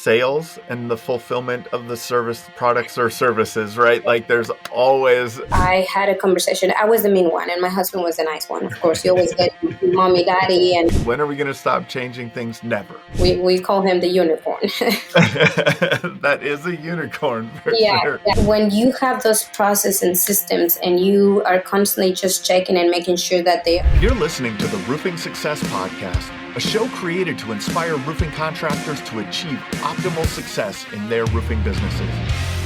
sales and the fulfillment of the service, products or services, right? Like there's always... I had a conversation. I was the mean one and my husband was the nice one. Of course, you always get mommy, daddy. And when are we going to stop changing things? Never. We call him the unicorn. That is a unicorn for sure. Yeah. When you have those processes and systems and you are constantly just checking and making sure that they... You're listening to the Roofing Success Podcast, a show created to inspire roofing contractors to achieve optimal success in their roofing businesses.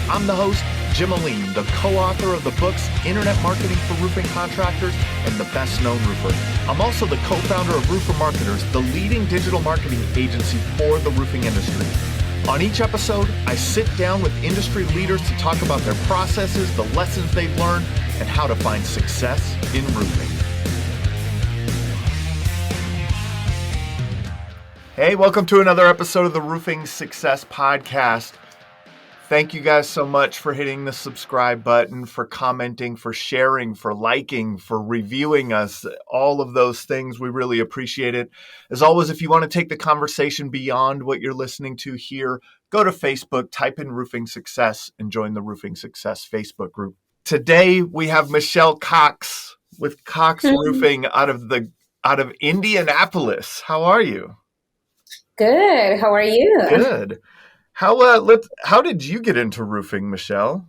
I'm the host, Jim Aline, the co-author of the books Internet Marketing for Roofing Contractors and The Best Known Roofer. I'm also the co-founder of Roofer Marketers, the leading digital marketing agency for the roofing industry. On each episode, I sit down with industry leaders to talk about their processes, the lessons they've learned, and how to find success in roofing. Hey, welcome to another episode of the Roofing Success Podcast. Thank you guys so much for hitting the subscribe button, for commenting, for sharing, for liking, for reviewing us, all of those things. We really appreciate it. As always, if you want to take the conversation beyond what you're listening to here, go to Facebook, type in Roofing Success, and join the Roofing Success Facebook group. Today, we have Mishell Cox with Cox Roofing out of Indianapolis. How are you? Good. How are you? Good. How did you get into roofing, Mishell?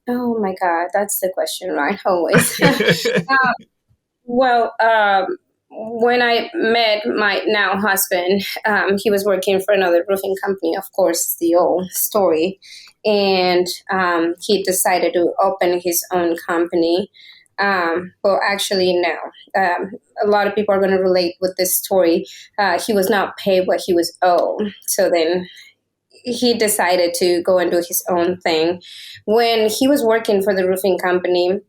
Oh my God, that's the question, right? Always. When I met my now husband, he was working for another roofing company, of course, the old story, and he decided to open his own company. Well, actually, no. A lot of people are going to relate with this story. He was not paid what he was owed. So then he decided to go and do his own thing. When he was working for the roofing company,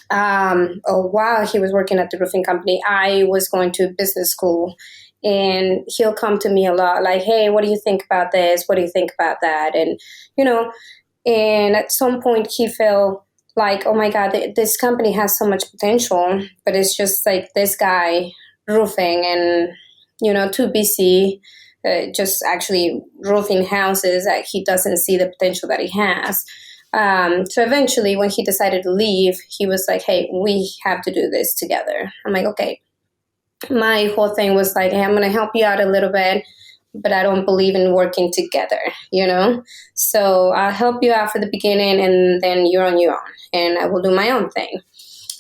while he was working at the roofing company, I was going to business school. And he'll come to me a lot like, hey, what do you think about this? What do you think about that? And, and at some point he felt like, oh my God, this company has so much potential, but it's just like this guy roofing and, too busy, just actually roofing houses that he doesn't see the potential that he has. So eventually when he decided to leave, he was like, hey, we have to do this together. I'm like, okay. My whole thing was like, hey, I'm going to help you out a little bit, but I don't believe in working together, So I'll help you out for the beginning and then you're on your own and I will do my own thing.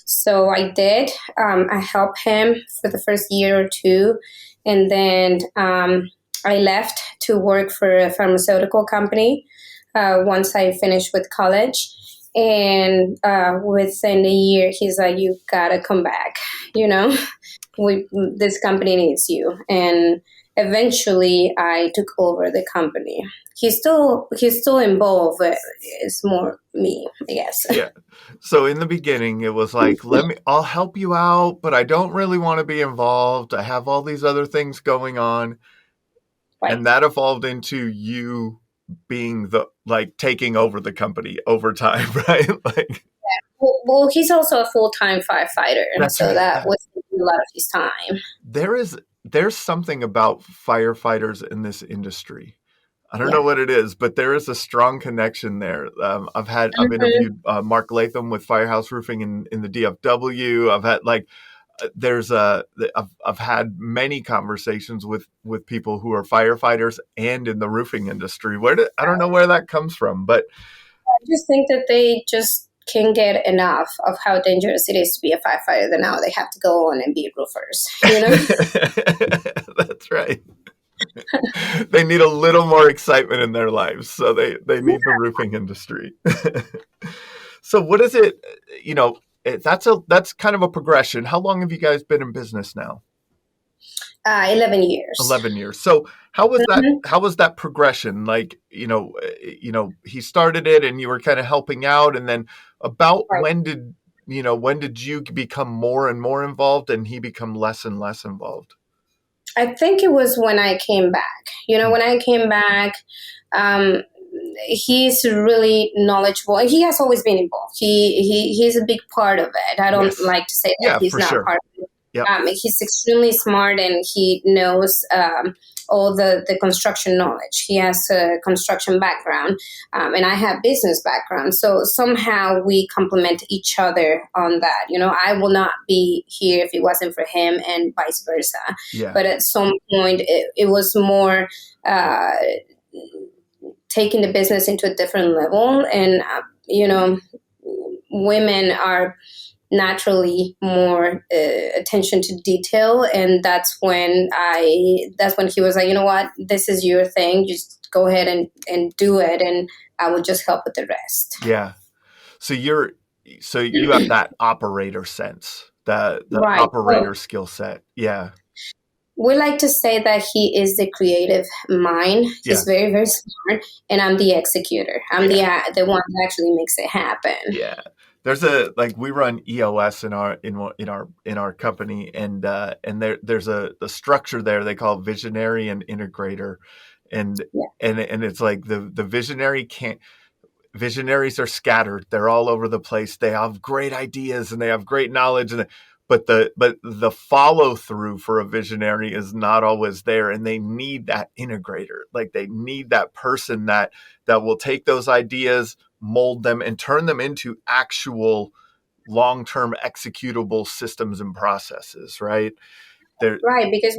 So I did. I helped him for the first year or two. And then I left to work for a pharmaceutical company once I finished with college. And within a year, he's like, you got to come back, this company needs you. And eventually, I took over the company. He's still involved, but it's more me, I guess. Yeah. So in the beginning, it was like, I'll help you out, but I don't really want to be involved. I have all these other things going on. Right. And that evolved into you being taking over the company over time, right? Well, he's also a full-time firefighter. That was a lot of his time. There's something about firefighters in this industry. I don't know what it is, but there is a strong connection there. I've interviewed Mark Latham with Firehouse Roofing in the DFW. I've had many conversations with people who are firefighters and in the roofing industry. I don't know where that comes from, but I just think that they just can't get enough of how dangerous it is to be a firefighter that now they have to go on and be roofers, That's right. They need a little more excitement in their lives, so they need the roofing industry. So what is it, that's kind of a progression. How long have you guys been in business now? 11 years. 11 years. So how was that? How was that progression? He started it and you were kind of helping out. And then when did you become more and more involved and he become less and less involved? I think it was when I came back. When I came back, he's really knowledgeable. He has always been involved. He's a big part of it. I don't like to say that he's not part of it. Yep. He's extremely smart, and he knows all the construction knowledge. He has a construction background, and I have business background. So somehow we complement each other on that. I will not be here if it wasn't for him, and vice versa. Yeah. But at some point, it was more taking the business into a different level. And, women are naturally more attention to detail. And that's when he was like, you know what, this is your thing. Just go ahead and do it. And I will just help with the rest. Yeah. So you have that operator sense, the right. operator skill set. Yeah. We like to say that he is the creative mind. He's very, very smart, and I'm the executor. I'm the one that actually makes it happen. Yeah. There's we run EOS in our company, and there's a structure there they call visionary and integrator, and it's like the visionary can't. Visionaries are scattered. They're all over the place. They have great ideas and they have great knowledge, but the follow through for a visionary is not always there, and they need that integrator. Like they need that person that will take those ideas, mold them, and turn them into actual long-term executable systems and processes, right? Right, because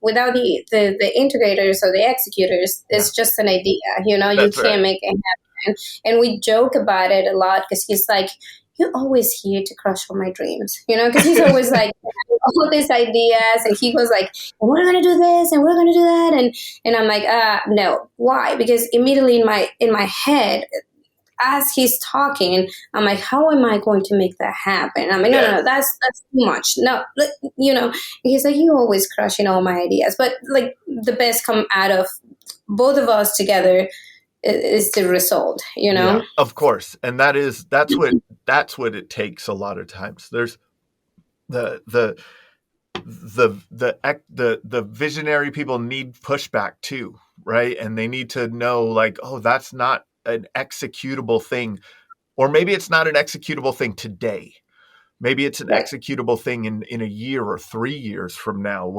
without the integrators or the executors, it's just an idea. You can't make it happen. And we joke about it a lot because he's like, you're always here to crush all my dreams, because he's always like all these ideas, and he goes like, we're going to do this and we're going to do that. And I'm like, no. Why? Because immediately in my head, as he's talking, I'm like, how am I going to make that happen? I'm like, no, that's too much. No, he's like, you always crushing all my ideas. But like the best come out of both of us together is the result, Yeah, of course. And that's what it takes a lot of times. There's the visionary people need pushback too, right? And they need to know like, oh, that's not an executable thing, or maybe it's not an executable thing today. Maybe it's an executable thing in a year or 3 years from now.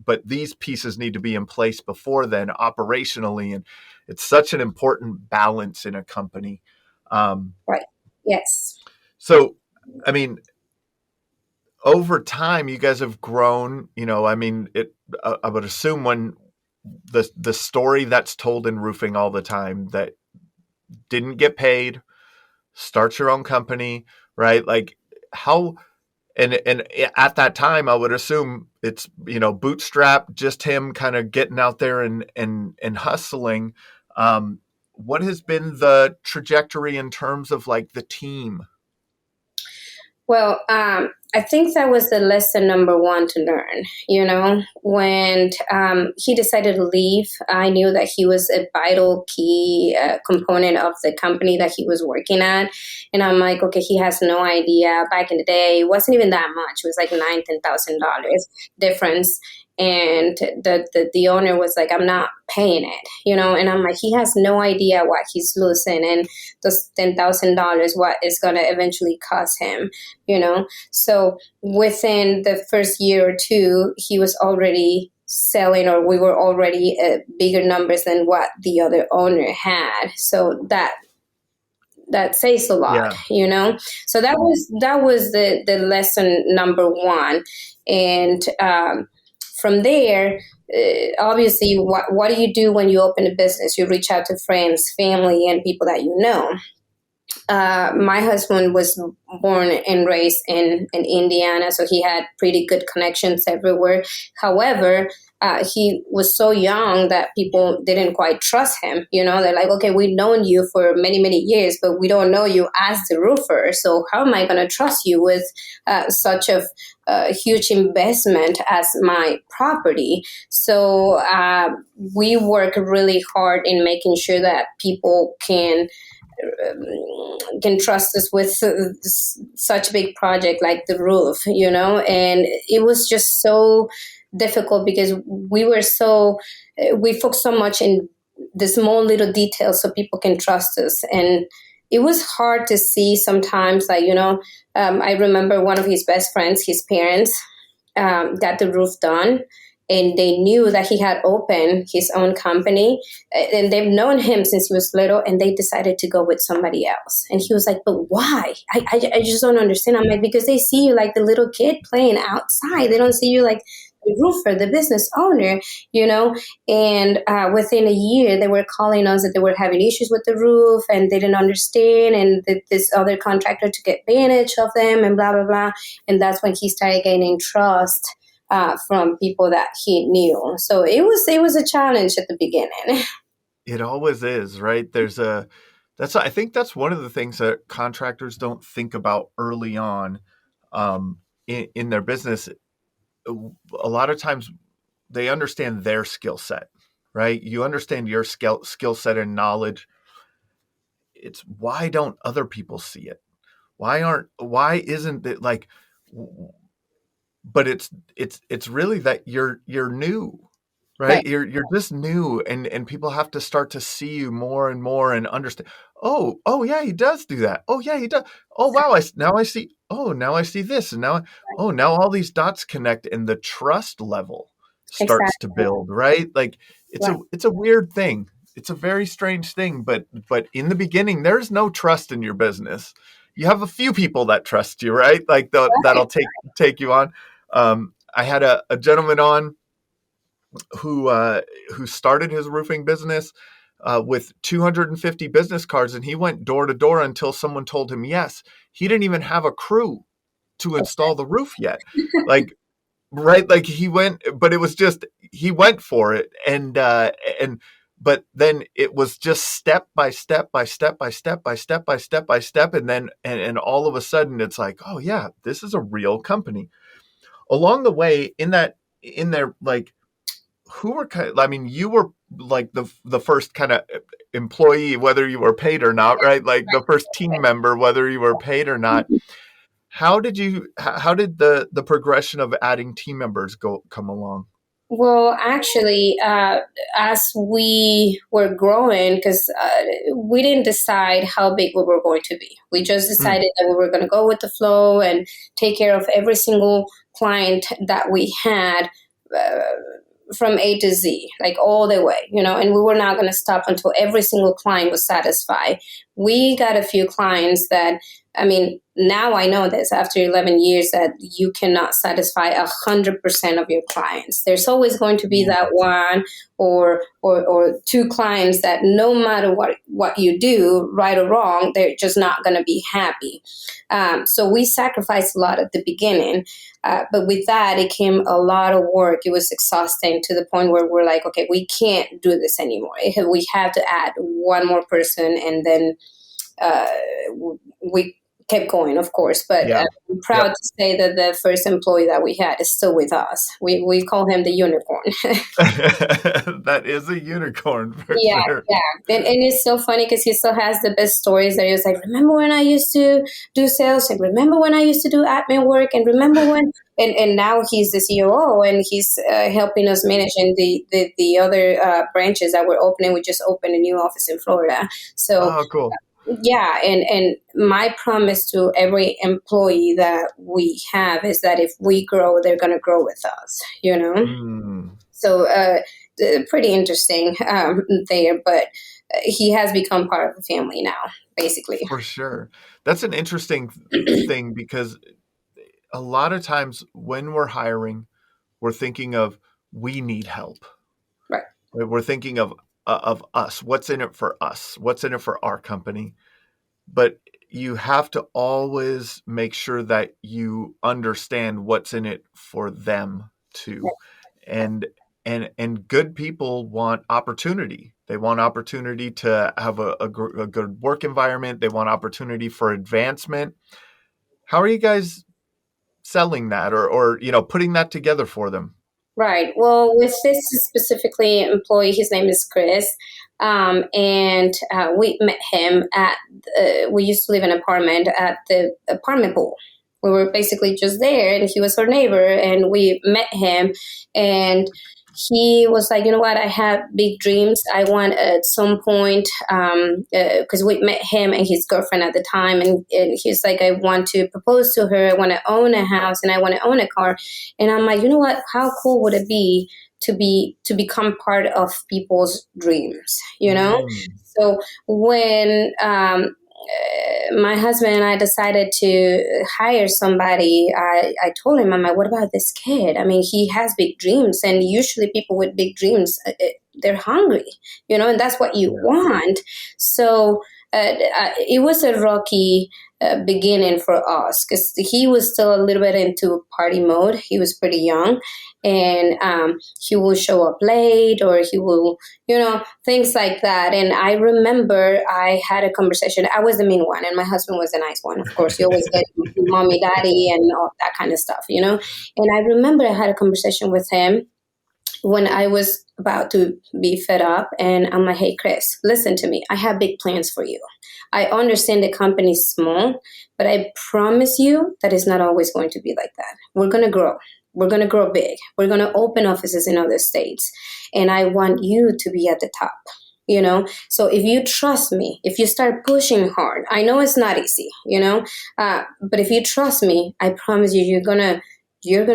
But these pieces need to be in place before then, operationally, and it's such an important balance in a company. Right. Yes. So, I mean, over time, you guys have grown. I would assume when the story that's told in roofing all the time that didn't get paid, start your own company, right? Like how, and at that time, I would assume it's, bootstrap, just him kind of getting out there and hustling. What has been the trajectory in terms of like the team? Well, I think that was the lesson number one to learn. When he decided to leave, I knew that he was a vital key component of the company that he was working at. And I'm like, okay, he has no idea. Back in the day, it wasn't even that much. It was like $9,000-$10,000 difference. And the owner was like, I'm not paying it, and I'm like, he has no idea what he's losing, and those $10,000, what is going to eventually cost him, So within the first year or two, he was already selling, or we were already at bigger numbers than what the other owner had. So that says a lot, So that was the lesson number one. And from there, obviously, what do you do when you open a business? You reach out to friends, family, and people that you know. My husband was born and raised in Indiana, so he had pretty good connections everywhere. However, he was so young that people didn't quite trust him. They're like, okay, we've known you for many, many years, but we don't know you as the roofer. So how am I going to trust you with such a huge investment as my property? So we work really hard in making sure that people can trust us with such a big project like the roof, and it was just so difficult because we focused so much in the small little details so people can trust us. And it was hard to see sometimes, like, I remember one of his best friends, his parents, got the roof done, and they knew that he had opened his own company, and they've known him since he was little, and they decided to go with somebody else. And he was like, but why? I just don't understand. I'm like, because they see you like the little kid playing outside. They don't see you like the roofer, the business owner, you know. And within a year, they were calling us that they were having issues with the roof and they didn't understand, and that this other contractor took advantage of them and blah, blah, blah. And that's when he started gaining trust from people that he knew. So it was a challenge at the beginning. It always is, right? I think that's one of the things that contractors don't think about early on in their business. A lot of times they understand their skill set, right? You understand your skill set and knowledge. It's why don't other people see it? Why isn't it like, but it's really that you're new, right? Right. You're just new, and people have to start to see you more and more and understand. Oh yeah, he does do that. Oh yeah, he does. Oh wow, now I see. Oh, now I see this, and now all these dots connect, and the trust level starts to Exactly. build, right? Like Right. it's a weird thing. It's a very strange thing, but in the beginning, there's no trust in your business. You have a few people that trust you, right? Like Right. that'll take you on. I had a gentleman on who started his roofing business with 250 business cards, and he went door to door until someone told him yes. He didn't even have a crew to install the roof yet. Like right, like he went, but it was just he went for it, and but then it was just step by step by step by step by step by step by step, and then and all of a sudden it's like, oh yeah, this is a real company. Along the way, in there, like who were I mean, you were like the first kind of employee, whether you were paid or not, right? Like the first team member, whether you were paid or not. How did the progression of adding team members come along? Well, actually, as we were growing, because we didn't decide how big we were going to be. We just Mm, decided that we were going to go with the flow and take care of every single client that we had. Uh, from A to Z, like all the way, you know, and we were not going to stop until every single client was satisfied. We got a few clients that, I mean, now I know this after 11 years that you cannot satisfy 100% of your clients. There's always going to be that one or two clients that no matter what you do, right or wrong, they're just not going to be happy. So we sacrificed a lot at the beginning. But with that, it came a lot of work. It was exhausting to the point where we're like, okay, we can't do this anymore. We have to add one more person, and then uh, we kept going, of course. But yeah. I'm proud Yep. to say that the first employee that we had is still with us. We call him the unicorn. That is a unicorn for Yeah, sure. yeah. And it's so funny because he still has the best stories that he was like, remember when I used to do sales, and remember when I used to do admin work, and remember when, and now he's the COO, and he's helping us managing the other branches that we're opening. We just opened a new office in Florida. So Oh, cool. yeah, and my promise to every employee that we have is that if we grow, they're going to grow with us, you know? Mm, So pretty interesting there, but he has become part of the family now, basically. for sure. That's an interesting thing because a lot of times when we're hiring, we're thinking of we need help. Right, Right? We're thinking of us. What's in it for us? What's in it for our company? But you have to always make sure that you understand what's in it for them too. And and good people want opportunity. They want opportunity to have a good work environment. They want opportunity for advancement. How are you guys selling that or putting that together for them? right. Well, with this specifically employee, his name is Chris, and we met him at. We used to live in an apartment at the apartment pool. We were basically just there, and he was our neighbor, and we met him, and he was like, you know what, I have big dreams. I want at some point, because we met him and his girlfriend at the time, and he's like, I want to propose to her. I want to own a house and I want to own a car. And I'm like, you know what, how cool would it be to become part of people's dreams, you know? So when my husband and I decided to hire somebody, I told him, I'm like, what about this kid? I mean, he has big dreams, and usually people with big dreams, they're hungry, you know, and that's what you want. So it was a rocky beginning for us, because he was still a little bit into party mode. He was pretty young, and he will show up late, or he will, you know, things like that. And I remember I had a conversation. I was the mean one, and my husband was the nice one. Of course, you always get mommy, daddy, and all that kind of stuff, you know. And I remember I had a conversation with him when I was about to be fed up, and I'm like, hey, Chris, listen to me. I have big plans for you. I understand the company's small, but I promise you that it's not always going to be like that. We're going to grow. We're going to grow big. We're going to open offices in other states. And I want you to be at the top, you know? So if you trust me, if you start pushing hard, I know it's not easy, you know? But if you trust me, I promise you, you're going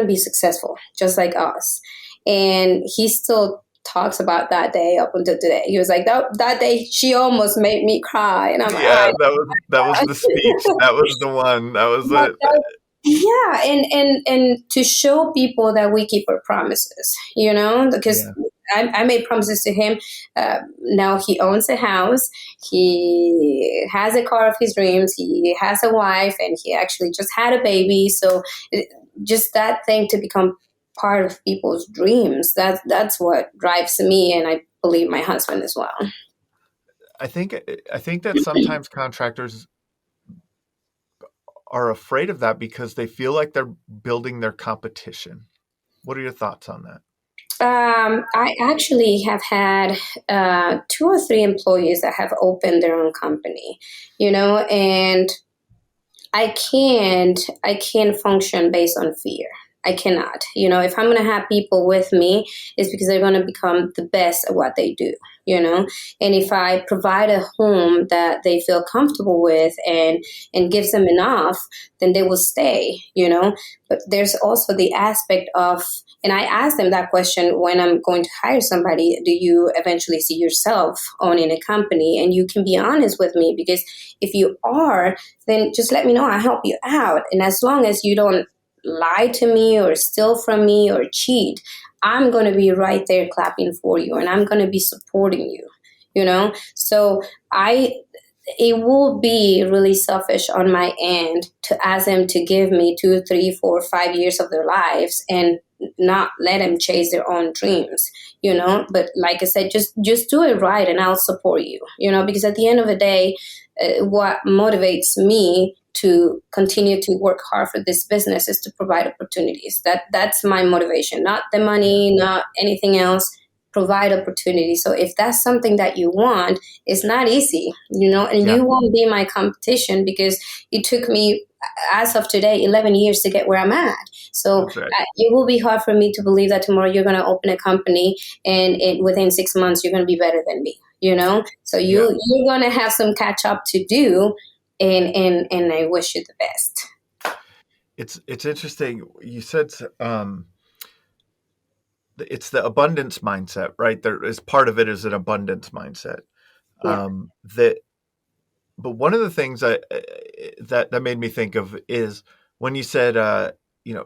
to be successful, just like us. And he still talks about that day up until today. He was like, that day she almost made me cry. And I'm like, that was the speech. That was the one. That was it. Yeah, and to show people that we keep our promises, you know, because I made promises to him. Now he owns a house. He has a car of his dreams. He has a wife, and he actually just had a baby. So just that thing to become part of people's dreams, that's what drives me, and I believe my husband as well. I think that sometimes contractors are afraid of that because they feel like they're building their competition. What are your thoughts on that? I actually have had 2 or 3 employees that have opened their own company, you know, and I can't function based on fear. I cannot. You know, if I'm going to have people with me, it's because they're going to become the best at what they do, you know? And if I provide a home that they feel comfortable with and gives them enough, then they will stay, you know? But there's also the aspect of, and I ask them that question when I'm going to hire somebody, do you eventually see yourself owning a company? And you can be honest with me, because if you are, then just let me know. I'll help you out. And as long as you don't lie to me or steal from me or cheat, I'm going to be right there clapping for you, and I'm going to be supporting you, you know? So it will be really selfish on my end to ask them to give me 2, 3, 4, 5 years of their lives and not let them chase their own dreams, you know? But like I said, just do it right, and I'll support you, you know, because at the end of the day, what motivates me to continue to work hard for this business is to provide opportunities. That's my motivation, not the money, not anything else. Provide opportunities. So if that's something that you want, it's not easy, you know, and you won't be my competition, because it took me, as of today, 11 years to get where I'm at. So it will be hard for me to believe that tomorrow you're going to open a company and within 6 months you're going to be better than me, you know? So you're going to have some catch up to do. And I wish you the best. It's interesting. You said it's the abundance mindset, right? There is part of it is an abundance mindset. But one of the things that made me think of is when you said, you know,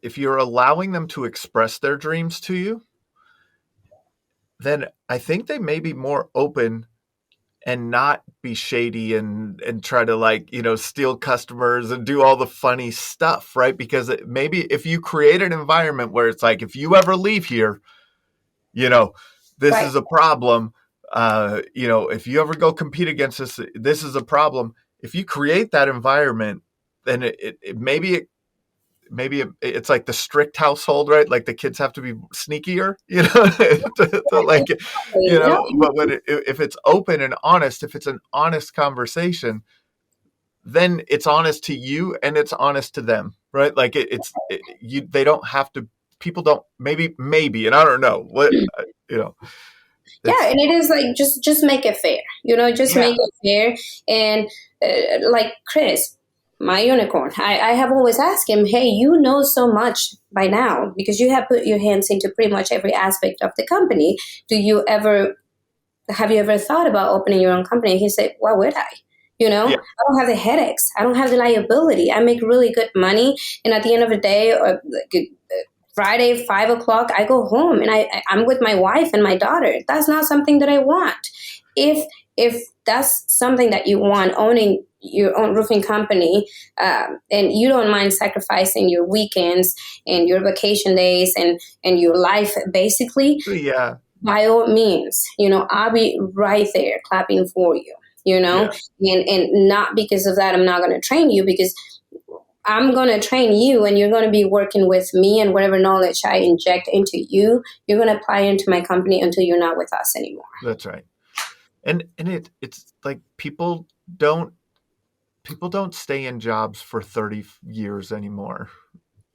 if you're allowing them to express their dreams to you, then I think they may be more open and not be shady and try to, like, you know, steal customers and do all the funny stuff, right? Because maybe if you create an environment where it's like, if you ever leave here, you know, this is a problem. You know, if you ever go compete against us, this is a problem. If you create that environment, then maybe it's like the strict household, right? Like the kids have to be sneakier, you know, to like, you know, but if it's open and honest, if it's an honest conversation, then it's honest to you and it's honest to them, right? Like they don't have to people don't, maybe, and I don't know what, you know, Yeah, it's, and it is like just make it fair, just yeah, make it fair. And like Chris, my unicorn, I have always asked him, hey, you know so much by now because you have put your hands into pretty much every aspect of the company. Have you ever thought about opening your own company? He said, why would I? yeah, I don't have the headaches. I don't have the liability. I make really good money. And at the end of the day, Friday, 5 o'clock, I go home and I'm with my wife and my daughter. That's not something that I want. If that's something that you want, owning your own roofing company, and you don't mind sacrificing your weekends and your vacation days and your life, basically, yeah, by all means, I'll be right there clapping for you, yeah. and not because of that, I'm not going to train you because I'm going to train you and you're going to be working with me, and whatever knowledge I inject into you, you're going to apply into my company until you're not with us anymore. That's right. And it's like don't people don't stay in jobs for 30 years anymore.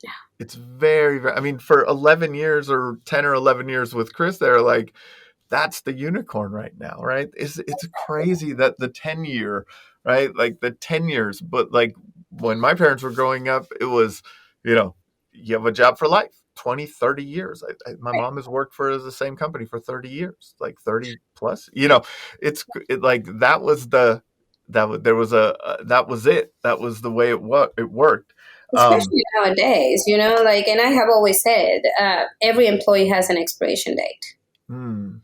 Yeah. It's very, very, I mean, for 11 years or 10 or 11 years with Chris, they're like, that's the unicorn right now, right? It's crazy that the 10-year, right? Like the 10 years, but like when my parents were growing up, it was, you know, you have a job for life, 20, 30 years. My Right. mom has worked for the same company for 30 years, like 30 plus, like that was there was that was it. That was the way it worked. Um, Especially nowadays, like, and I have always said, every employee has an expiration date. hmm,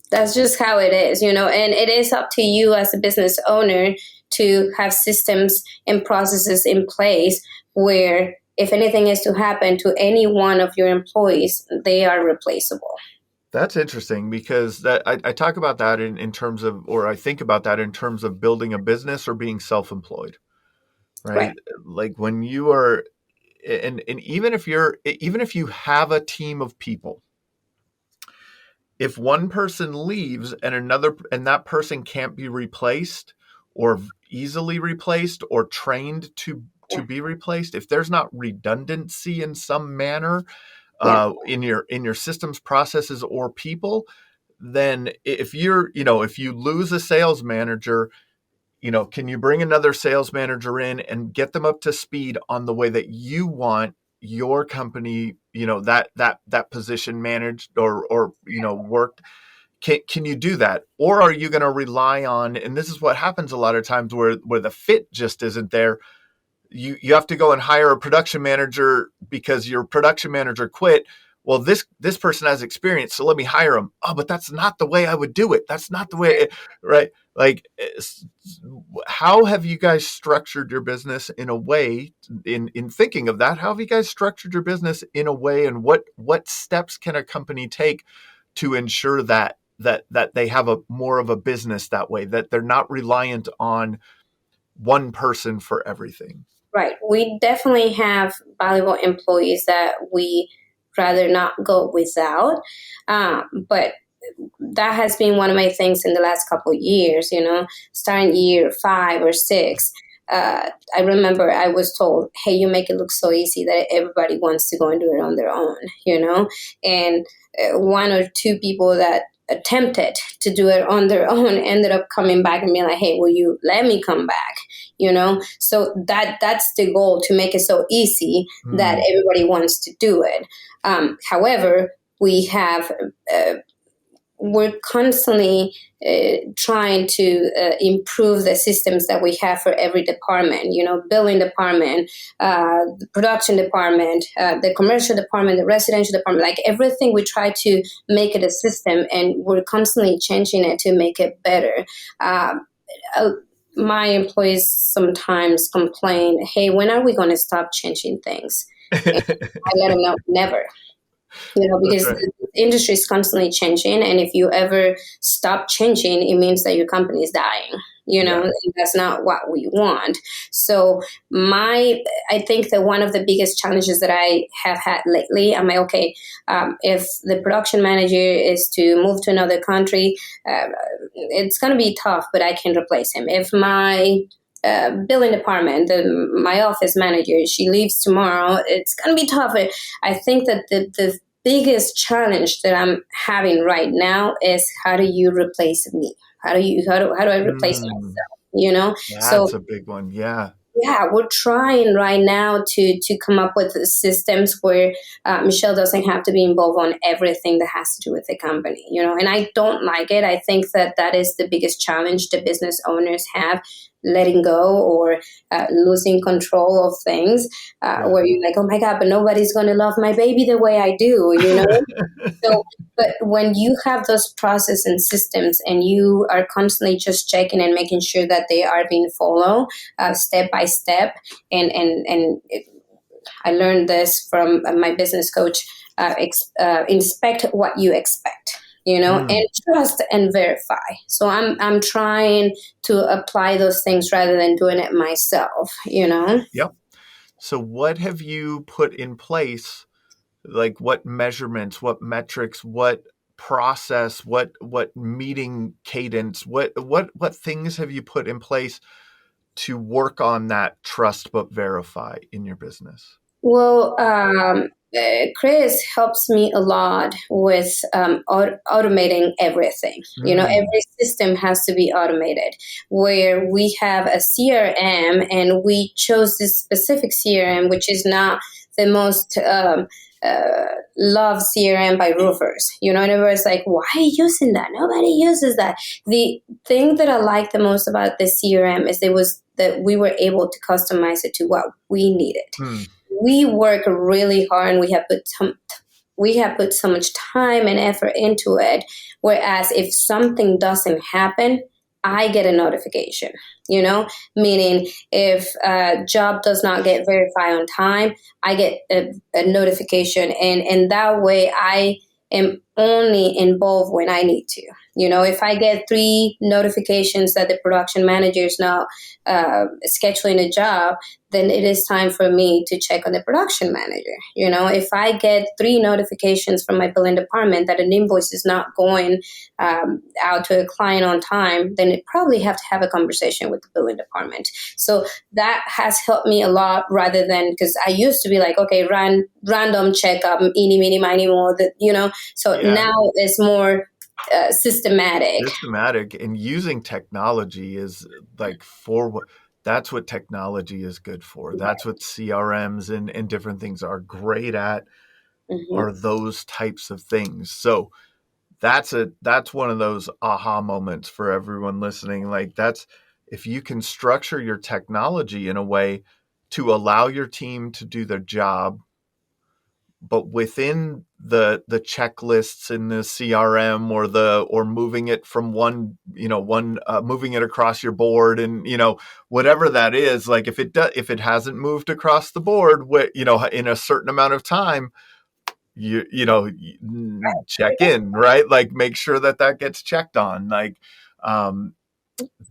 That's just how it is, and it is up to you as a business owner to have systems and processes in place where if anything is to happen to any one of your employees, they are replaceable. That's interesting because I talk about that in terms of, or I think about that in terms of building a business or being self-employed, right? Right. Like when you are, and even if you have a team of people, if one person leaves and that person can't be replaced or easily replaced or trained to Yeah. be replaced, if there's not redundancy in some manner, Yeah. in your systems, processes, or people, then if if you lose a sales manager, can you bring another sales manager in and get them up to speed on the way that you want your company, that position managed or worked? Can you do that? Or are you going to rely on, and this is what happens a lot of times where the fit just isn't there, you have to go and hire a production manager because your production manager quit. Well, this person has experience, so let me hire him. Oh, but that's not the way I would do it. That's not the way, right? Like, how have you guys structured your business in a way, in thinking of that? How have you guys structured your business in a way, and what steps can a company take to ensure that they have a more of a business that way, that they're not reliant on one person for everything? Right. We definitely have valuable employees that we rather not go without. But that has been one of my things in the last couple of years, starting year 5 or 6. I remember I was told, hey, you make it look so easy that everybody wants to go and do it on their own, and one or two people that attempted to do it on their own ended up coming back and being like, hey, will you let me come back? So that's the goal, to make it so easy that Mm, everybody wants to do it. However, we have we're constantly trying to improve the systems that we have for every department, billing department, the production department, the commercial department, the residential department, like everything we try to make it a system, and we're constantly changing it to make it better. Uh, my employees sometimes complain, hey, when are we going to stop changing things? And I let them know, never. that's Because right. the industry is constantly changing, and if you ever stop changing, it means that your company is dying. Yeah. And that's not what we want. So I think that one of the biggest challenges that I have had lately, I'm like, okay, if the production manager is to move to another country, it's going to be tough, but I can replace him. If my billing department, my office manager, she leaves tomorrow. It's going to be tough. I think that the biggest challenge that I'm having right now is how do you replace me? How do I replace Mm, myself? You know, so that's a big one. Yeah. yeah, we're trying right now to come up with systems where Mishell doesn't have to be involved on everything that has to do with the company, you know. And I don't like it. I think that that is the biggest challenge the business owners have, letting go or losing control of things, Yeah. where you're like, oh my god, but nobody's going to love my baby the way I do, you know. So, but when you have those process and systems and you are constantly just checking and making sure that they are being followed step by step, I learned this from my business coach, inspect what you expect, you know, Mm, and trust and verify. So I'm trying to apply those things rather than doing it myself, you know. yep. So what have you put in place? Like what measurements, what metrics, what process, what meeting cadence, what things have you put in place to work on that trust but verify in your business? Well, Chris helps me a lot with automating everything. You know, Mm, every system has to be automated. Where we have a CRM and we chose this specific CRM, which is not the most loved CRM by roofers. You know, and everybody's like, why are you using that? Nobody uses that. The thing that I like the most about the CRM is that we were able to customize it to what we needed. mm, We work really hard and we have put so much time and effort into it, whereas if something doesn't happen, I get a notification, you know, meaning if a job does not get verified on time, I get a notification, and that way I am only involved when I need to. You know, if I get 3 notifications that the production manager is now scheduling a job, then it is time for me to check on the production manager. You know, if I get 3 notifications from my billing department that an invoice is not going out to a client on time, then it probably have to have a conversation with the billing department. So that has helped me a lot, rather than, because I used to be like, okay, random checkup, eeny, meeny, miny, mo, you know. So yeah. now it's more systematic. Systematic and using technology is like for what that's what technology is good for. That's what CRMs and different things are great at, Mhm. are those types of things. So that's one of those aha moments for everyone listening. Like that's if you can structure your technology in a way to allow your team to do their job, but within the checklists in the CRM or moving it from one moving it across your board, and whatever that is, like if it hasn't moved across the board in a certain amount of time, check in, right? Like make sure that gets checked on. Like um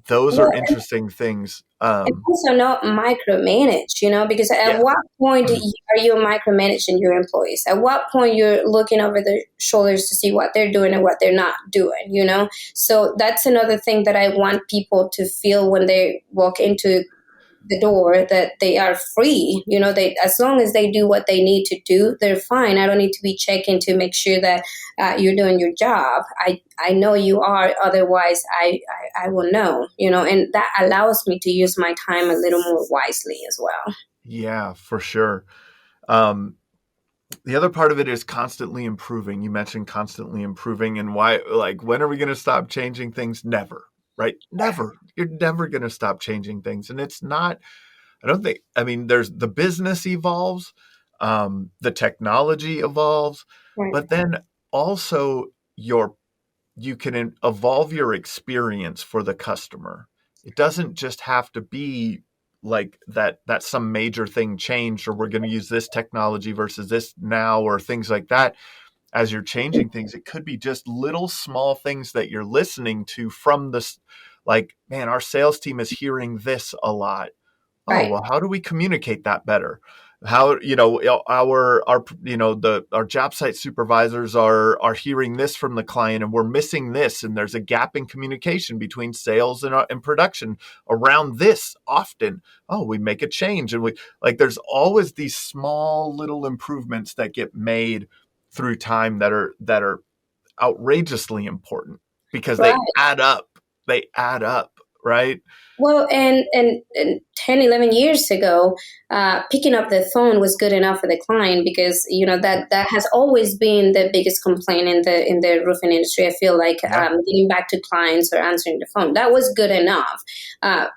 those are Well, interesting things. and also not micromanage, you know, because at Yeah. what point are you micromanaging your employees? At what point you're looking over their shoulders to see what they're doing and what they're not doing, you know? So that's another thing that I want people to feel when they walk into the door, that they are free. You know, they, as long as they do what they need to do, they're fine. I don't need to be checking to make sure that you're doing your job. I know you are. Otherwise, I will know. You know, and that allows me to use my time a little more wisely as well. Yeah, for sure. um the other part of it is constantly improving. You mentioned constantly improving, and why, like, when are we going to stop changing things? Never, right? Never. You're never going to stop changing things. And it's not, I don't think, I mean, there's the business evolves, the technology evolves, Right. but then also you can evolve your experience for the customer. It doesn't just have to be like that some major thing changed, or we're going to use this technology versus this now, or things like that. As you're changing things, it could be just little small things that you're listening to from this, like, man, our sales team is hearing this a lot. Oh, Right. well, how do we communicate that better? How, our our job site supervisors are hearing this from the client, and we're missing this, and there's a gap in communication between sales and production around this often. Oh, we make a change, and we like there's always these small little improvements that get made through time that are outrageously important because they Right. add up. They add up, right? Well, and 10, 11 years ago, picking up the phone was good enough for the client because, that has always been the biggest complaint in the roofing industry. I feel like Yeah. getting back to clients or answering the phone, that was good enough.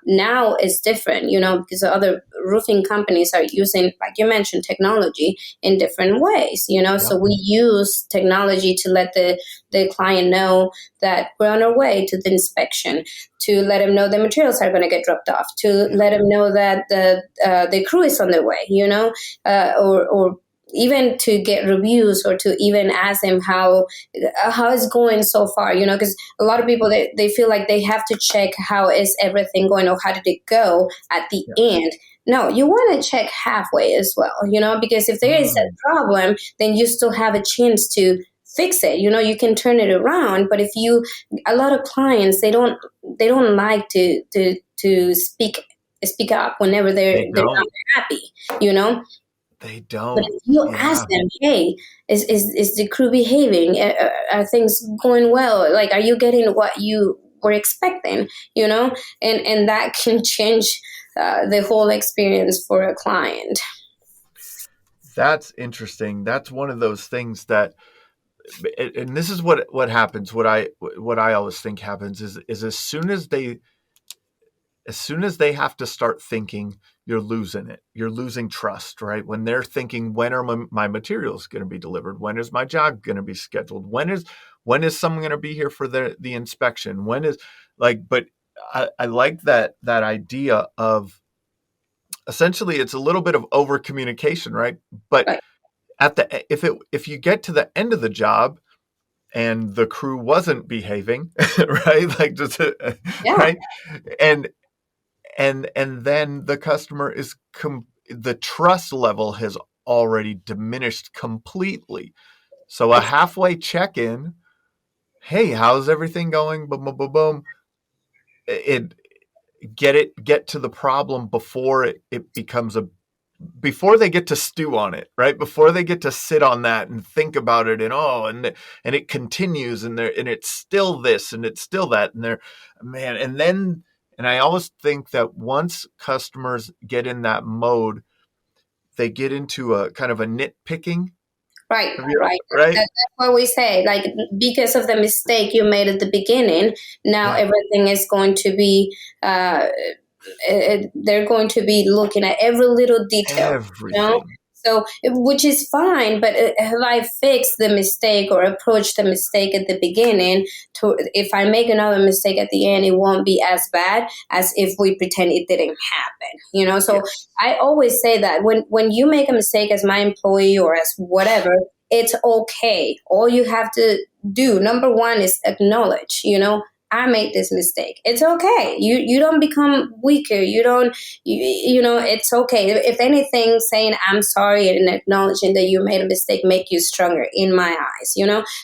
Now it's different, because other roofing companies are using, like you mentioned, technology in different ways, Yeah. So we use technology to let the client know that we're on our way to the inspection, to let them know the materials are going to get dropped off, to let them know that the crew is on their way, or even to get reviews, or to even ask them how it's going so far, because a lot of people, they feel like they have to check how is everything going, or how did it go at the Yeah. end. No, you want to check halfway as well, because if there is a Mm, problem, then you still have a chance to fix it. You can turn it around. But a lot of clients, they don't like to speak up whenever they're they not don't. happy, you know. They But don't. if you ask Yeah. them, hey, is the crew behaving? Are things going well? Like, are you getting what you were expecting? And that can change the whole experience for a client. That's interesting. That's one of those things that, and this is what happens. What I always think happens is as soon as they have to start thinking, you're losing it. You're losing trust, right? When they're thinking, when are my materials going to be delivered? When is my job going to be scheduled? When is someone going to be here for the inspection? When is like, but I like that idea of essentially it's a little bit of over communication, right? But Right. if you get to the end of the job and the crew wasn't behaving, right? Like just Yeah. right, and and then the customer the trust level has already diminished completely. So a halfway check in, hey, how's everything going? Boom, boom, boom, boom. It get to the problem before it becomes a before they get to stew on it, right? Before they get to sit on that and think about it, and and it continues, and it's still this and it's still that, and they're man, and I always think that once customers get in that mode, they get into a kind of a nitpicking. Right, Have you right. right? That's what we say. Like, because of the mistake you made at the beginning, now Yeah, everything is going to be. They're going to be looking at every little detail. You know. everything. So, which is fine, but have I fixed the mistake or approached the mistake at the beginning? To if I make another mistake at the end, it won't be as bad as if we pretend it didn't happen. So Yes. I always say that when you make a mistake as my employee or as whatever, it's okay. All you have to do, number one, is acknowledge. I made this mistake. It's okay. You don't become weaker. You don't. It's okay. If anything, saying I'm sorry and acknowledging that you made a mistake make you stronger in my eyes.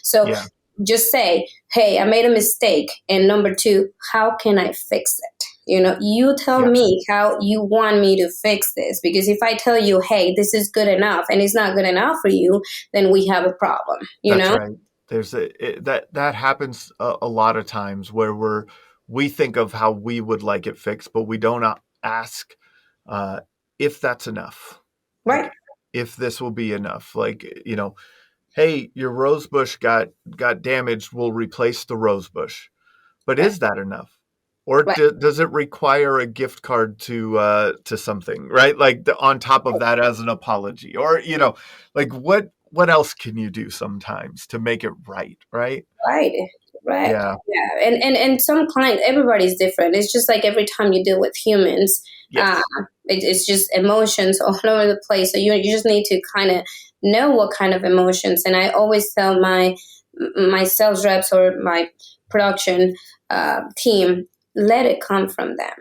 So Yeah, just say, hey, I made a mistake. And number two, how can I fix it? You tell yeah. me how you want me to fix this. Because if I tell you, hey, this is good enough and it's not good enough for you, then we have a problem, That's right. That happens a lot of times where we think of how we would like it fixed, but we don't ask uh, if that's enough. Right, Like if this will be enough. Like hey, your rose bush got damaged. We'll replace the rose bush. But right, is that enough? Or right, does it require a gift card to something, right? Like on top of that as an apology, or like what else can you do sometimes to make it right, right? right, right. Yeah. Yeah, and some clients, everybody's different. It's just like every time you deal with humans, uh, Yes. it's just emotions all over the place. So you just need to kind of know what kind of emotions. And I always tell my sales reps or my production team, let it come from them.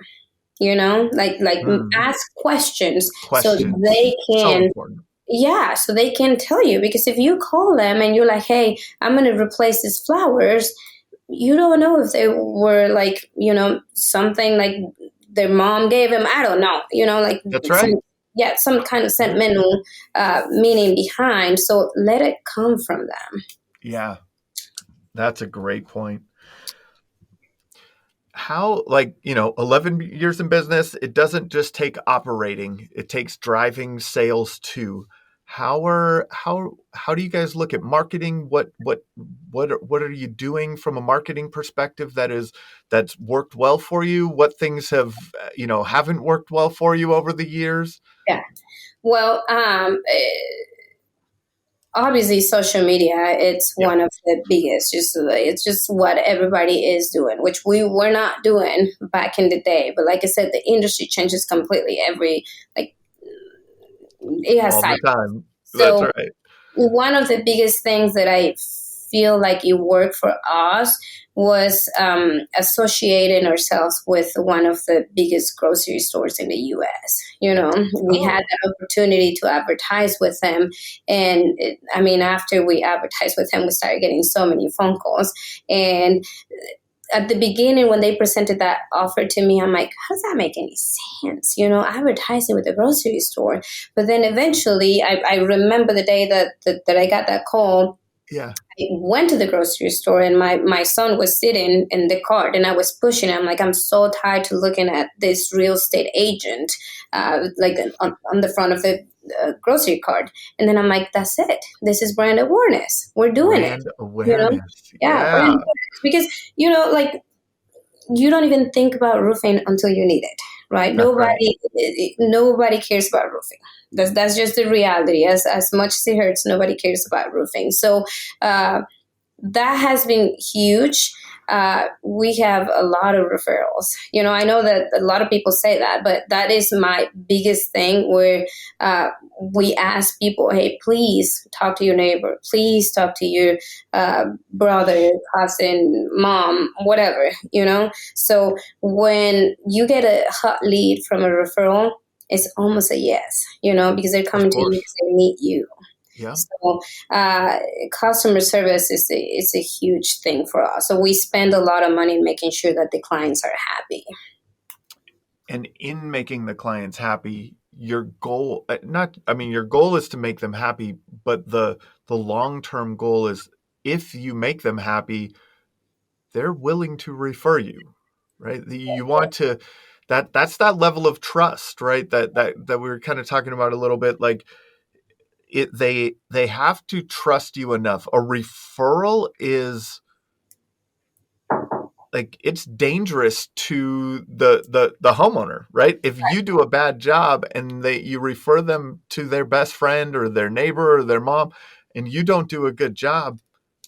Mm. ask questions so Questions. they So can, important. yeah, so they can tell you. Because if you call them and you're like, hey, I'm going to replace these flowers, you don't know if they were like, something like their mom gave him. I don't know, like That's some, right. yeah, some kind of Yeah. sentimental meaning behind. So let it come from them. Yeah. That's a great point. How, like, 11 years in business, it doesn't just take operating, it takes driving sales too. How do you guys look at marketing? What are you doing from a marketing perspective that's worked well for you? What things have, haven't worked well for you over the years? Yeah. Well, obviously social media, it's Yeah. one of the biggest. Just it's just what everybody is doing, which we were not doing back in the day. But like I said, the industry changes completely every, like, it has All the cycles. time. That's So right. one of the biggest things that I feel like it worked for us was associating ourselves with one of the biggest grocery stores in the US. We had Oh, that opportunity to advertise with them. And after we advertised with them, we started getting so many phone calls. And at the beginning, when they presented that offer to me, I'm like, how does that make any sense? Advertising with a grocery store. But then eventually, I remember the day that I got that call. yeah. I went to the grocery store, and my son was sitting in the cart, and I was pushing him. Like, I'm so tired to looking at this real estate agent, like on the front of the grocery cart. And then I'm like, that's it. This is brand awareness. We're doing it. Brand You know? awareness. Yeah, brand Yeah. awareness. Because, like, you don't even think about roofing until you need it, right? That's right. Nobody cares about roofing. That's just the reality. As much as it hurts, nobody cares about roofing. So that has been huge. We have a lot of referrals. I know that a lot of people say that, but that is my biggest thing, where we ask people, hey, please talk to your neighbor. Please talk to your brother, cousin, mom, whatever. So when you get a hot lead from a referral, it's almost a yes, because they're Of coming to you course. because they need you. Yeah. So uh, customer service is a huge thing for us. So we spend a lot of money making sure that the clients are happy. And in making the clients happy, your goal, not I mean your goal is to make them happy, but the long-term goal is, if you make them happy, they're willing to refer you, right? You want to, that's that level of trust, right? That we were kind of talking about a little bit. Like, they have to trust you enough. A referral is, like, it's dangerous to the homeowner, right? If you do a bad job and you refer them to their best friend or their neighbor or their mom, and you don't do a good job,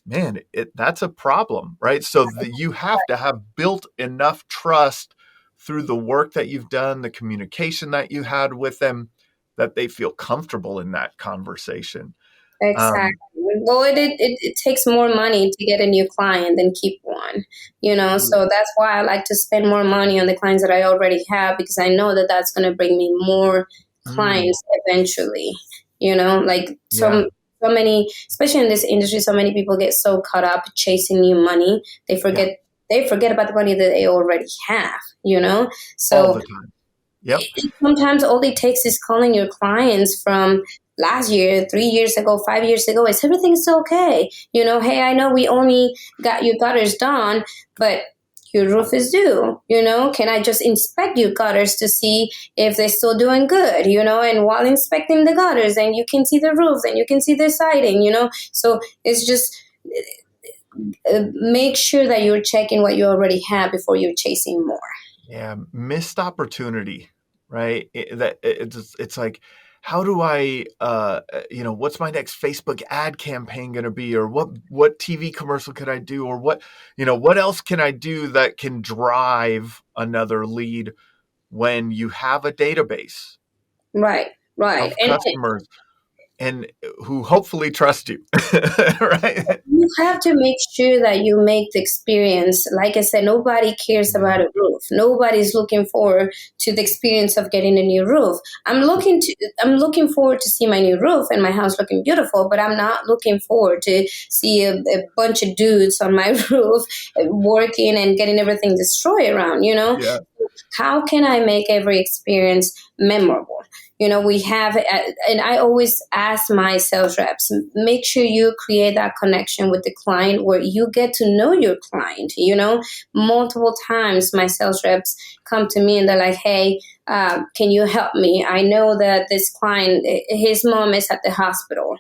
man, that's a problem, right? So you have to have built enough trust through the work that you've done, the communication that you had with them, that they feel comfortable in that conversation. Exactly. Um, Well, it takes more money to get a new client than keep one. yeah. So that's why I like to spend more money on the clients that I already have, because I know that that's going to bring me more Mm, clients eventually. Like yeah. so many, especially in this industry, so many people get so caught up chasing new money, they Yeah. forget about the money that they already have. All So the time. Yep. sometimes all it takes is calling your clients from last year, 3 years ago, 5 years ago. Is everything still okay? Hey, I know we only got your gutters done, but your roof is due. Can I just inspect your gutters to see if they're still doing good? And while inspecting the gutters, and you can see the roof, and you can see the siding. So it's just make sure that you're checking what you already have before you're chasing more. Yeah, missed opportunity, right? It's like, how do I, what's my next Facebook ad campaign going to be, or what TV commercial could I do, or what else can I do that can drive another lead when you have a database Right, right. of And customers? and who hopefully trust you, right? You have to make sure that you make the experience. Like I said, nobody cares about a roof. Nobody's looking forward to the experience of getting a new roof. I'm looking forward to see my new roof and my house looking beautiful, but I'm not looking forward to see a bunch of dudes on my roof working and getting everything destroyed around, you know? Yeah. How can I make every experience memorable? We have, and I always ask my sales reps, make sure you create that connection with the client where you get to know your client. Multiple times my sales reps come to me and they're like, hey, can you help me? I know that this client, his mom is at the hospital.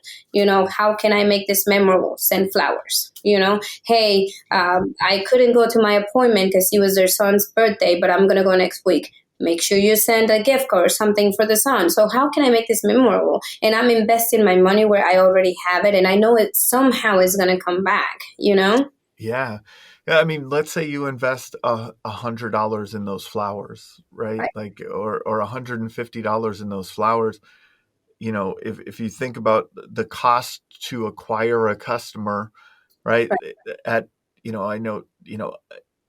How can I make this memorable? Send flowers. Hey, I couldn't go to my appointment because it was their son's birthday, but I'm going to go next week. Make sure you send a gift card or something for the son. So how can I make this memorable? And I'm investing my money where I already have it, and I know it somehow is going to come back, Yeah. Yeah. I mean, let's say you invest $100 in those flowers, right? Right. Like, or $150 in those flowers. If you think about the cost to acquire a customer, right? Right. At, I know,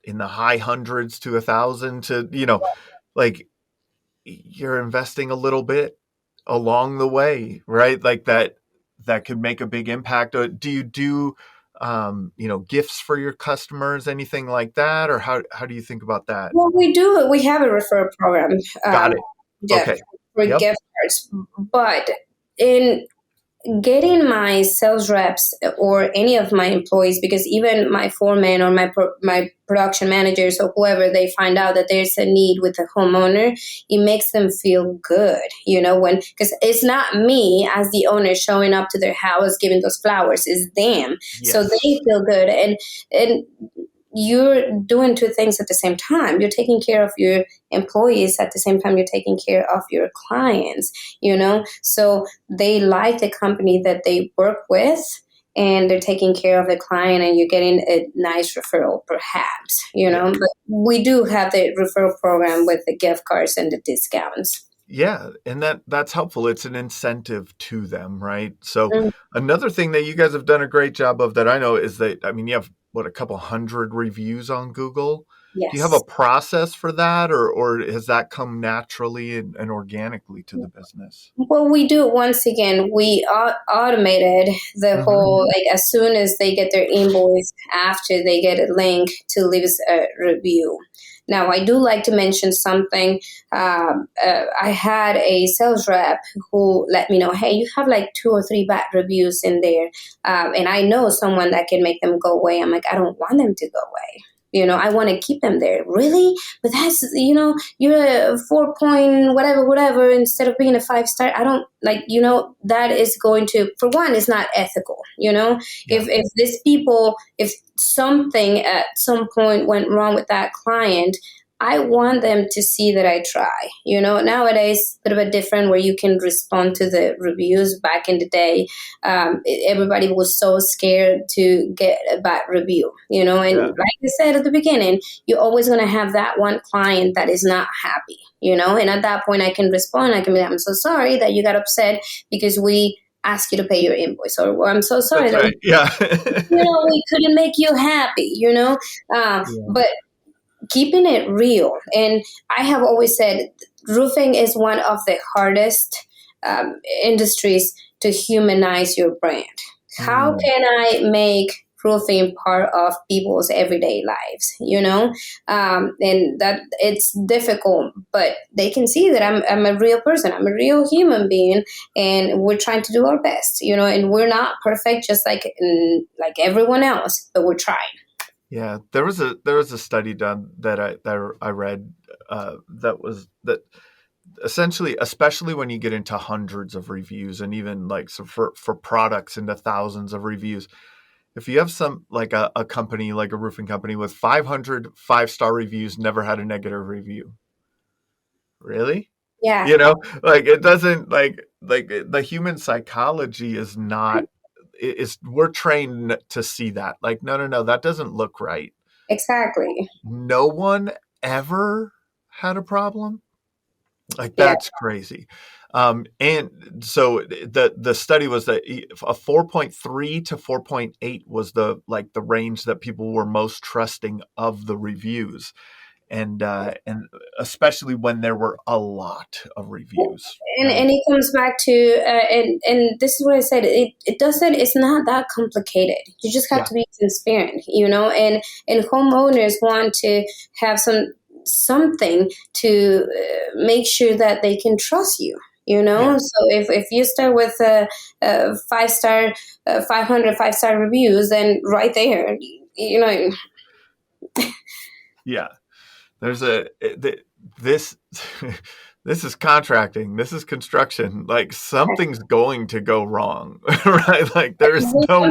in the high hundreds to 1,000 to, like, you're investing a little bit along the way, right? Like that could make a big impact. Do you do, gifts for your customers, anything like that? Or how do you think about that? Well, we have a referral program. Got it. Yeah, Okay. for Yep. gift cards. But in getting my sales reps or any of my employees, because even my foreman or my production managers or whoever, they find out that there's a need with the homeowner, it makes them feel good, because it's not me as the owner showing up to their house giving those flowers, it's them. So Yes. they feel good, and you're doing two things at the same time. You're taking care of your employees at the same time you're taking care of your clients, so they like the company that they work with, and they're taking care of the client, and you're getting a nice referral perhaps, Yeah. but we do have the referral program with the gift cards and the discounts. Yeah, and that's helpful. It's an incentive to them, right? So Mm, another thing that you guys have done a great job of that I know is that, I mean, you have what, a couple hundred reviews on Google. Do you have a yes. process for that, or has that come naturally and organically to the business? Well, we do. Once again, we automated the Hmm. whole, like, as soon as they get their invoice, after they get a link to leave us a review. Now, I do like to mention something. I had a sales rep who let me know, hey, you have like 2 or 3 bad reviews in there. And I know someone that can make them go away. I'm like, I don't want them to go away. I want to keep them there. Really? But that's, you're a 4 point whatever instead of being a 5 star. I don't like, that is going to, for one, it's not ethical. Yeah. If these people, if something at some point went wrong with that client, I want them to see that I try. Nowadays, a bit of a different where you can respond to the reviews. Back in the day, everybody was so scared to get a bad review, and Yeah. like I said at the beginning, you're always going to have that one client that is not happy, and at that point I can respond. I can be like, I'm so sorry that you got upset because we asked you to pay your invoice, or I'm so sorry That's that right. Yeah. we couldn't make you happy, Yeah. but keeping it real. And I have always said roofing is one of the hardest industries to humanize your brand. How Mm. can I make roofing part of people's everyday lives, and that it's difficult, but they can see that I'm a real person, I'm a real human being, and we're trying to do our best, and we're not perfect just like everyone else, but we're trying. Yeah, there was a study done that I read, that essentially, especially when you get into hundreds of reviews, and even like, so for products into thousands of reviews, if you have some, like a company, like a roofing company with 500 5-star reviews, never had a negative review. Really? Yeah. Like, it doesn't, like the human psychology is not, is we're trained to see that. Like, no, no, no, that doesn't look right. Exactly. No one ever had a problem. Like Yeah. that's crazy. And so the study was that a 4.3 to 4.8 was the range that people were most trusting of the reviews, and especially when there were a lot of reviews, right? And it comes back to and this is what I said. It doesn't. It's not that complicated. You just have Yeah, to be transparent, and homeowners want to have something to make sure that they can trust you. yeah, So if you start with a 5-star, 500 5-star reviews, then right there, yeah. There's this this is contracting. This is construction. Like something's going to go wrong, right? Like there's man. no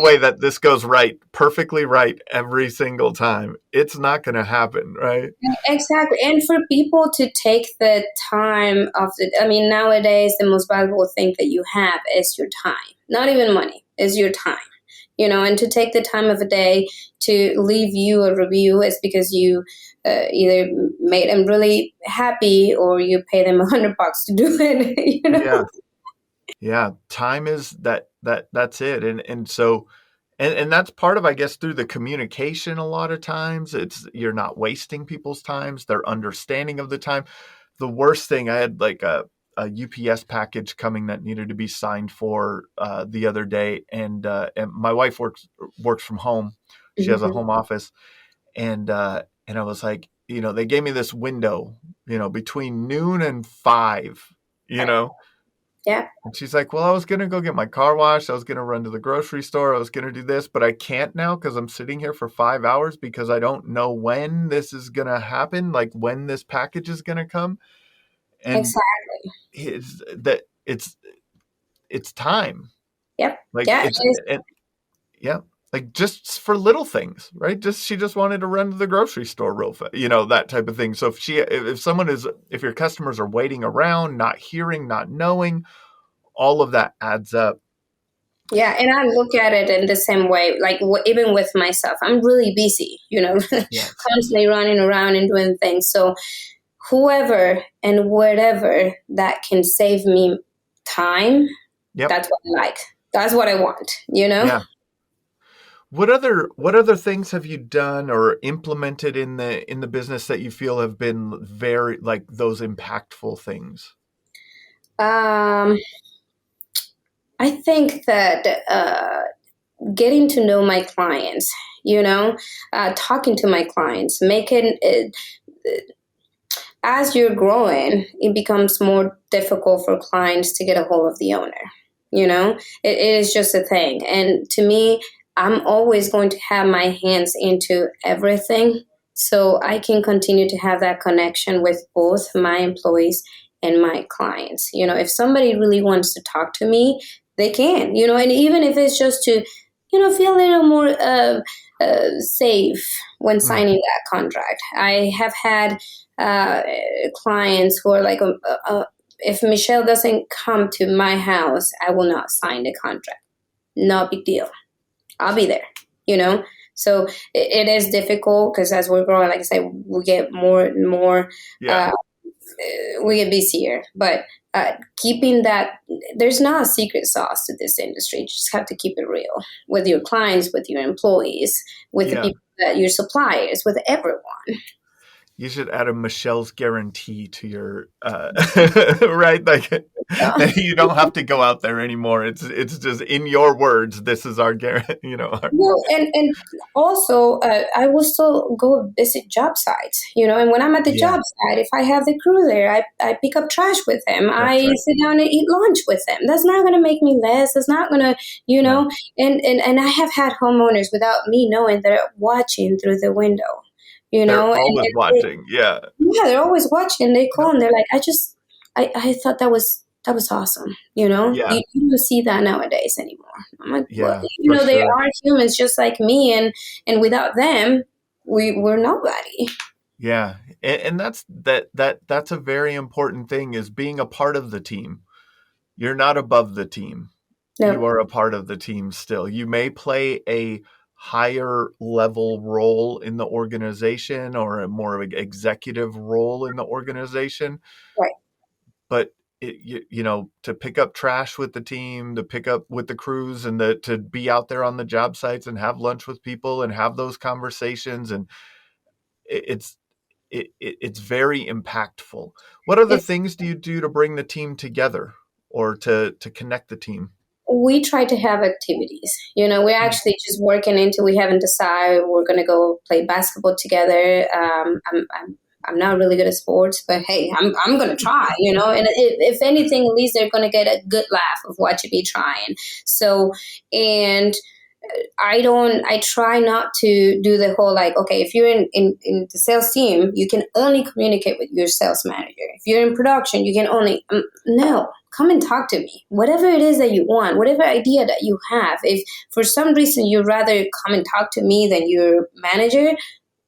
way that this goes right, perfectly right every single time. It's not going to happen, right? Exactly. And for people to take the time of I mean, nowadays, the most valuable thing that you have is your time, not even money, is your time. And to take the time of a day to leave you a review is because you either made them really happy or you pay them $100 to do it. Yeah. Yeah, time is that's it. And so and that's part of, I guess, through the communication. A lot of times it's you're not wasting people's times, their understanding of the time. The worst thing, I had like a UPS package coming that needed to be signed for the other day, and my wife works from home. She has a Mhm. home office, and I was like, they gave me this window, between noon and 5, you Right. know Yeah. and she's like, well, I was going to go get my car washed. I was going to run to the grocery store. I was going to do this, but I can't now because I'm sitting here for 5 hours because I don't know when this is going to happen, like when this package is going to come. And Exactly. it's time. Yep. Like Yeah. yeah, like just for little things, right? She just wanted to run to the grocery store real fast, that type of thing. So if your customers are waiting around, not hearing, not knowing, all of that adds up. Yeah, and I look at it in the same way, like even with myself, I'm really busy, Yes. constantly running around and doing things. So whoever and whatever that can save me time, Yep. that's what I like. That's what I want. Yeah. What other things have you done or implemented in the business that you feel have been very like those impactful things? Um, I think that getting to know my clients, talking to my clients, making it, as you're growing, it becomes more difficult for clients to get a hold of the owner. It is just a thing. And to me, I'm always going to have my hands into everything so I can continue to have that connection with both my employees and my clients. If somebody really wants to talk to me, they can, and even if it's just to, feel a little more safe when Mm, signing that contract. I have had uh, clients who are like, if Mishell doesn't come to my house, I will not sign the contract. No big deal. I'll be there, you know? So it is difficult because as we're growing, like I said, we get more and more, yeah. uh, we get busier. But keeping that, there's not a secret sauce to this industry. You just have to keep it real with your clients, with your employees, with the Yeah. people that your suppliers, with everyone. You should add a Michelle's guarantee to your right, like you don't have to go out there anymore. It's just in your words. This is our guarantee. Well, and also, I will still go visit job sites, and when I'm at the Yeah, job site, if I have the crew there, I pick up trash with them. I that's right. sit down and eat lunch with them. That's not going to make me less. It's not going to, No, and I have had homeowners without me knowing they're watching through the window, they're and always watching. Yeah. yeah, they're always watching. They call Yep. and they're like, I thought that was awesome. Yeah. You don't see that nowadays anymore. I'm like, well, Yeah, for they sure. are humans just like me, and without them, we're nobody. Yeah, and that's a very important thing is being a part of the team. You're not above the team. You No, are a part of the team still. You may play a higher level role in the organization or a more executive role in the organization. Right. But to pick up trash with the team, to pick up with the crews, and to be out there on the job sites and have lunch with people and have those conversations, and it's very impactful. What other things do you do to bring the team together or to connect the team? We try to have activities. We're actually just working into. We haven't decided we're going to go play basketball together. I'm not really good at sports, but hey, I'm going to try. And if anything, at least they're going to get a good laugh of watching me trying. So, and I try not to do the whole okay, if you're in the sales team, you can only communicate with your sales manager. If you're in production, you can only, no, come and talk to me. Whatever it is that you want, whatever idea that you have, if for some reason you'd rather come and talk to me than your manager,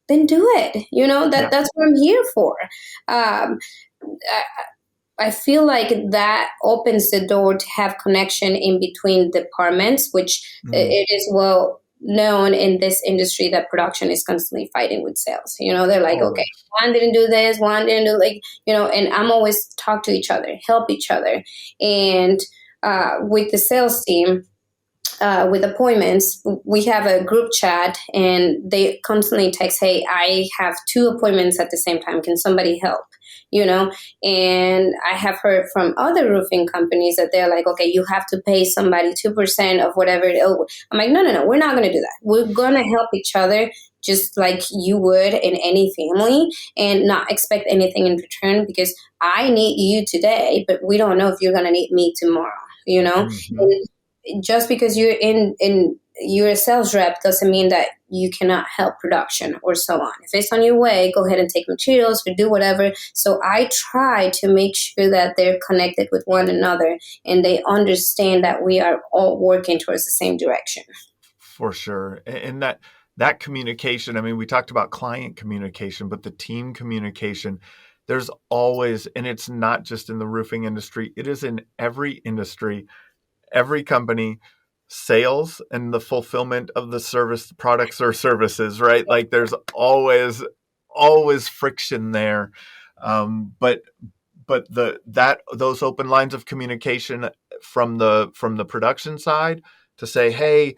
then do it. That's what I'm here for. I feel like that opens the door to have connection in between departments, which it is well known in this industry that production is constantly fighting with sales. They're like, okay, one didn't do this, one didn't do and I'm always talk to each other, help each other. And with the sales team, with appointments, we have a group chat and they constantly text, hey, I have 2 appointments at the same time. Can somebody help? And I have heard from other roofing companies that they're like, okay, you have to pay somebody 2% of whatever it is. I'm like, no, we're not going to do that. We're going to help each other just like you would in any family and not expect anything in return because I need you today, but we don't know if you're going to need me tomorrow, Mm-hmm. And just because you're you're a sales rep doesn't mean that you cannot help production or so on. If it's on your way, go ahead and take materials or do whatever. So I try to make sure that they're connected with one another and they understand that we are all working towards the same direction. For sure. And that communication, I mean, we talked about client communication, but the team communication, there's always, and it's not just in the roofing industry, it is in every industry, every company, sales and the fulfillment of the service, products or services, right? Like there's always friction there. But those open lines of communication from the production side to say, hey,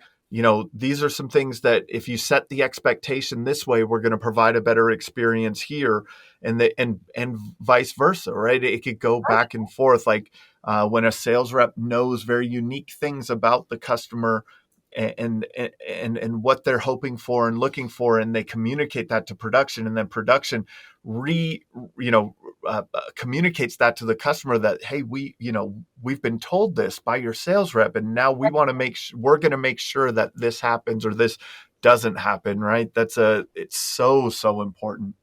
these are some things that if you set the expectation this way, we're going to provide a better experience here, and vice versa, right? It could go back and forth. Like when a sales rep knows very unique things about the customer and what they're hoping for and looking for, and they communicate that to production, and then production communicates that to the customer that, hey, we've been told this by your sales rep, and now we want to we're going to make sure that this happens or this doesn't happen, right? It's so important.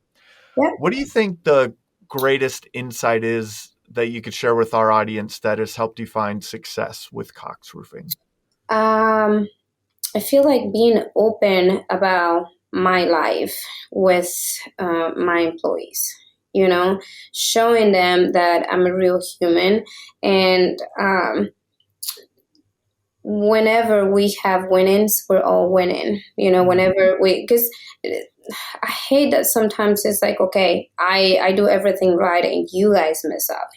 Yeah. What do you think the greatest insight is that you could share with our audience that has helped you find success with Cox Roofing? I feel like being open about my life with my employees, showing them that I'm a real human. And whenever we have winnings, we're all winning, because I hate that sometimes it's like, okay, I do everything right and you guys mess up,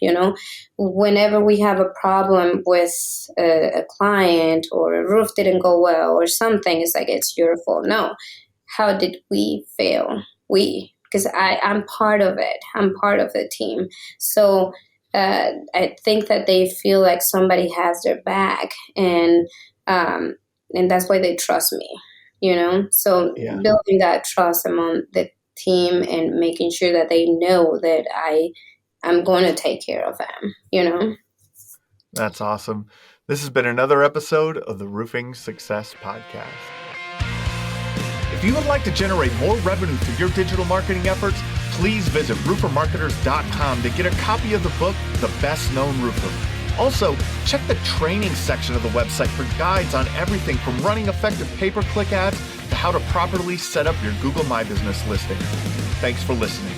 Whenever we have a problem with a client or a roof didn't go well or something, it's like, it's your fault. No. How did we fail? Because I'm part of it. I'm part of the team. So I think that they feel like somebody has their back, and that's why they trust me. So building that trust among the team and making sure that they know that I'm going to take care of them, That's awesome. This has been another episode of the Roofing Success Podcast. If you would like to generate more revenue through your digital marketing efforts, please visit roofermarketers.com to get a copy of the book, The Best Known Roofer. Also, check the training section of the website for guides on everything from running effective pay-per-click ads to how to properly set up your Google My Business listing. Thanks for listening.